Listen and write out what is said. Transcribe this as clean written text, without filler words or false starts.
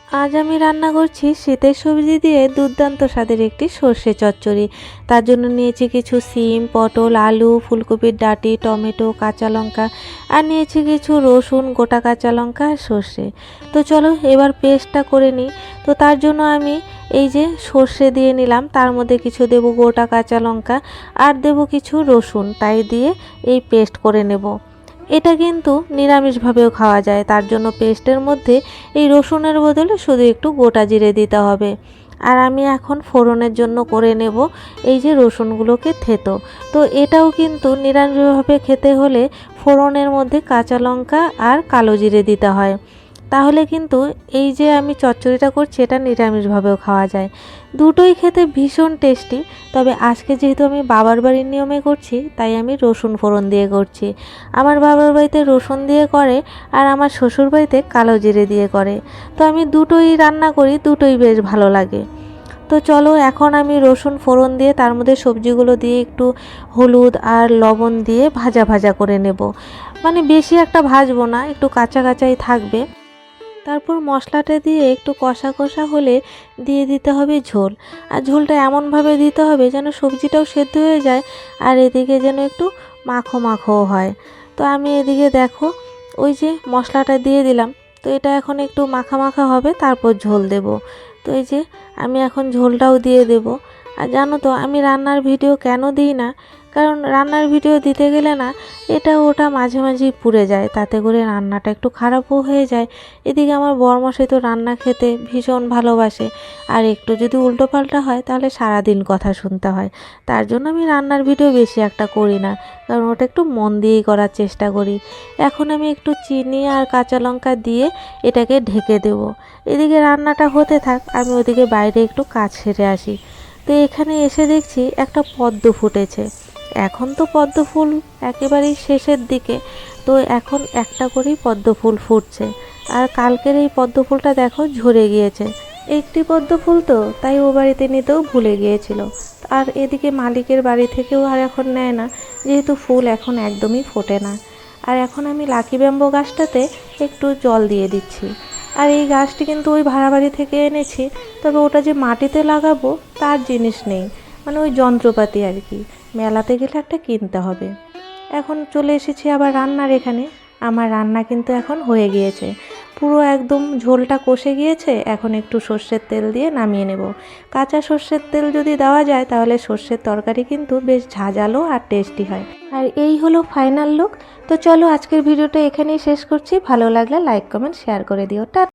আজ আমি রান্না করছি শীতের সবজি দিয়ে দুর্দান্ত স্বাদের একটি সর্ষে চচ্চড়ি। তার জন্য নিয়েছি কিছু সিম, পটল, আলু, ফুলকপির ডাঁটি, টমেটো, কাঁচা লঙ্কা আর নিয়েছি কিছু রসুন, গোটা কাঁচা লঙ্কা আর সর্ষে। তো চলো এবার পেস্টটা করে নিই। তো তার জন্য আমি এই যে সর্ষে দিয়ে নিলাম, তার মধ্যে কিছু দেব গোটা কাঁচা লঙ্কা আর দেব কিছু রসুন, তাই দিয়ে এই পেস্ট করে নেব। এটা কিন্তু নিরামিষভাবেও খাওয়া যায়, তার জন্য পেস্টের মধ্যে এই রসুনের বদলে শুধু একটু গোটা জিরে দিতে হবে। আর আমি এখন ফোড়নের জন্য করে নেব এই যে রসুনগুলোকে থেতো। তো এটাও কিন্তু নিরামিষভাবে খেতে হলে ফোড়নের মধ্যে কাঁচা লঙ্কা আর কালো জিরে দিতে হয়, তাহলে কিন্তু এই যে আমি চচ্চড়িটা করছি এটা নিরামিষভাবেও খাওয়া যায়। দুটোই খেতে ভীষণ টেস্টি, তবে আজকে যেহেতু আমি বাবার বাড়ির নিয়মে করছি তাই আমি রসুন ফোড়ন দিয়ে করছি। আমার বাবার বাড়িতে রসুন দিয়ে করে আর আমার শ্বশুর বাড়িতে কালো জিরে দিয়ে করে। তো আমি দুটোই রান্না করি, দুটোই বেশ ভালো লাগে। তো চলো এখন আমি রসুন ফোড়ন দিয়ে তার মধ্যে সবজিগুলো দিয়ে একটু হলুদ আর লবণ দিয়ে ভাজা ভাজা করে নেব। মানে বেশি একটা ভাজবো না, একটু কাঁচা কাঁচাই থাকবে। তারপর মশলাটা দিয়ে একটু কষা কষা হলে দিয়ে দিতে হবে ঝোল। আর ঝোলটা এমনভাবে দিতে হবে যেন সবজিটাও সেদ্ধ হয়ে যায় আর এদিকে যেন একটু মাখো মাখোও হয়। তো আমি এদিকে দেখো ওই যে মশলাটা দিয়ে দিলাম, তো এটা এখন একটু মাখা মাখা হবে, তারপর ঝোল দেব। তো এই যে আমি এখন ঝোলটাও দিয়ে দেব। আর জানো তো আমি রান্নার ভিডিও কেন দিই না, কারণ রান্নার ভিডিও দিতে গেলে না এটা ওটা মাঝে মাঝেই পুড়ে যায়, তাতে করে রান্নাটা একটু খারাপও হয়ে যায়। এদিকে আমার বরমশাই তো রান্না খেতে ভীষণ ভালোবাসে, আর একটু যদি উল্টোপাল্টা হয় তাহলে সারাদিন কথা শুনতে হয়। তার জন্য আমি রান্নার ভিডিও বেশি একটা করি না, কারণ ওটা একটু মন দিয়েই করার চেষ্টা করি। এখন আমি একটু চিনি আর কাঁচা লঙ্কা দিয়ে এটাকে ঢেকে দেব। এদিকে রান্নাটা হতে থাক, আমি ওদিকে বাইরে একটু কাজ সেরে আসি। তো এখানে এসে দেখছি একটা পদ্ম ফুটেছে। এখন তো পদ্ম ফুল একেবারেই শেষের দিকে, তো এখন একটা করেই পদ্ম ফুল ফুটছে। আর কালকের এই পদ্ম ফুলটা দেখো ঝরে গিয়েছে। একটি পদ্ম ফুল তো তাই ও বাড়িতে নিতেও ভুলে গিয়েছিল। আর এদিকে মালিকের বাড়ি থেকেও আর এখন নেয় না, যেহেতু ফুল এখন একদমই ফোটে না। আর এখন আমি লাকি ব্যাম্বো গাছটাতে একটু জল দিয়ে দিচ্ছি। আর এই গাছটি কিন্তু ওই ভাড়া বাড়ি থেকে এনেছি, তবে ওটা যে মাটিতে লাগাবো তার জিনিস নেই, মানে ওই যন্ত্রপাতি আর কি, মেলাতে গেলে একটা কিনতে হবে। এখন চলে এসেছি আবার রান্নার এখানে। আমার রান্না কিন্তু এখন হয়ে গিয়েছে, পুরো একদম ঝোলটা কষে গিয়েছে। এখন একটু সর্ষের তেল দিয়ে নামিয়ে নেব। কাঁচা সর্ষের তেল যদি দেওয়া যায় তাহলে সর্ষের তরকারি কিন্তু বেশ ঝাঁঝালো আর টেস্টি হয়। আর এই হলো ফাইনাল লুক। তো চলো আজকের ভিডিওটা এখানেই শেষ করছি। ভালো লাগলে লাইক, কমেন্ট, শেয়ার করে দিও।